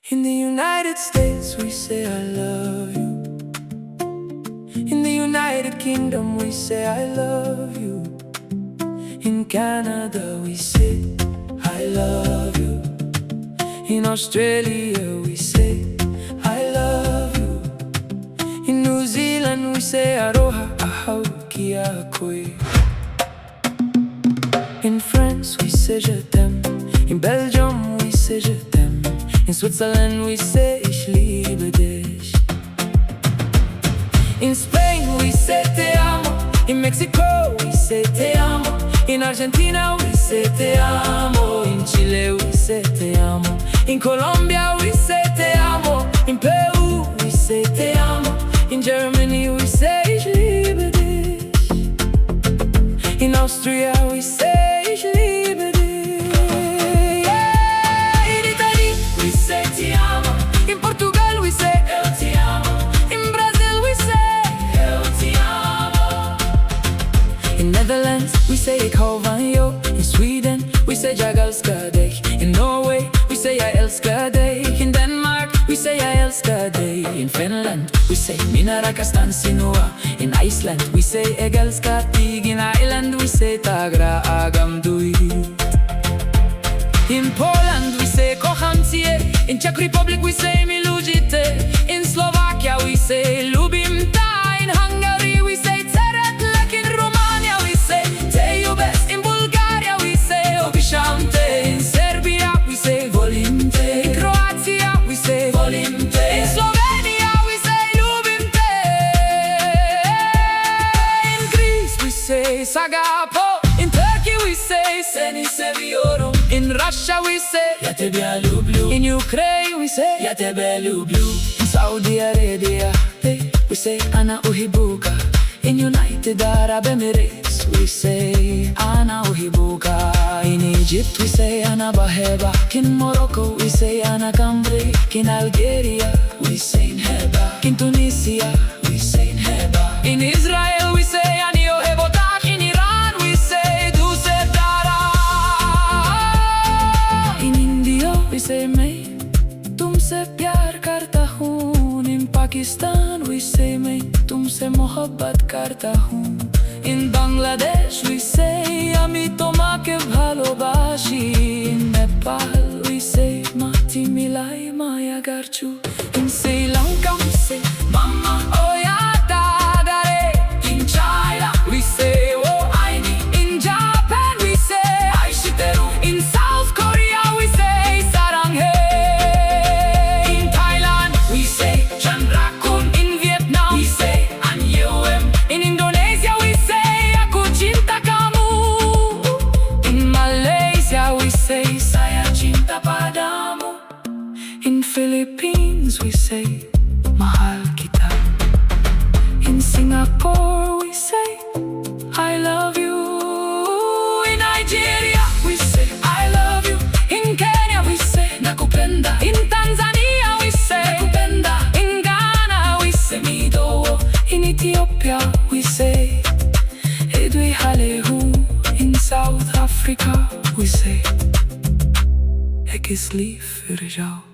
In the United States we say I love you. In the United Kingdom we say I love you. In Canada we say I love you. In Australia we say I love you. In New Zealand we say Aroha ahau kia koe. In France we say je t'aime. In Belgium we say je t'aime. In Switzerland we say ich liebe dich. In Spain we say te amo. In Mexico we say te amo. In Argentina we say te amo. In Chile we say te amo. In Colombia we say te amo. In Peru we say te amo. In Germany we say ich liebe dich. In Austria we say ich liebe dich. Yeah. In Italy we say ti amo. In Portugal we say eu te amo. In Brazil we say eu te amo. In Netherlands we say ik hou van jou. In Sweden we say jag älskar dig. In Norway we say jag älskar dig. In Denmark we say jag älskar dig. In Finland we say mina rakastan sinua. In Iceland we say jag älskar dig. In Ireland we say tagra agam dui. In Poland we say kocham cię. In Czech Republic we say mi lubi ty. In Slovakia we say lubim ta. In Hungary we say ceret lek. In Romania we say te iubesc. In Bulgaria we say obișam te. In Serbia we say volim te. In Croatia we say volim te. In Slovenia we say lubim te. In Greece we say sagapo. In Turkey we say seni seviyorum. In Russia we say я тебя люблю. In Ukraine we say я тебя люблю. In Saudi Arabia we say ana uhibuka. In United Arab Emirates we say ana uhibuka. In Egypt we say ana bahebak. In Morocco we say ana kambrik. In Algeria we say nhebak. In Tunisia we say nhebak. In Israel we say ani ohebotak. In Iran we say du se dara. In India we say मैं तुमसे प्यार करता हूँ. In Pakistan we say मैं तुमसे मोहब्बत करता हूँ. In Bangladesh we say আমি তোমাকে ভালোবাসি. In Nepal we say mati milai maya garchu. In Sri Lanka we say mama oya dadare. In China we say wo aini. In Japan we say aishiteru. In South Korea we say saranghe. In Thailand we say chandrakun. In Vietnam we say annyeong. In Indonesia we say aku cinta kamu. In Malaysia we say saya cinta padamu. In Philippines we say mahal kita. In Singapore we say I love you. In Nigeria we say I love you. In Kenya we say nakupenda. In Tanzania we say nakupenda. In Ghana we say midowo. In Ethiopia we say edwi halehu. In South Africa we say ek is lief voor jou.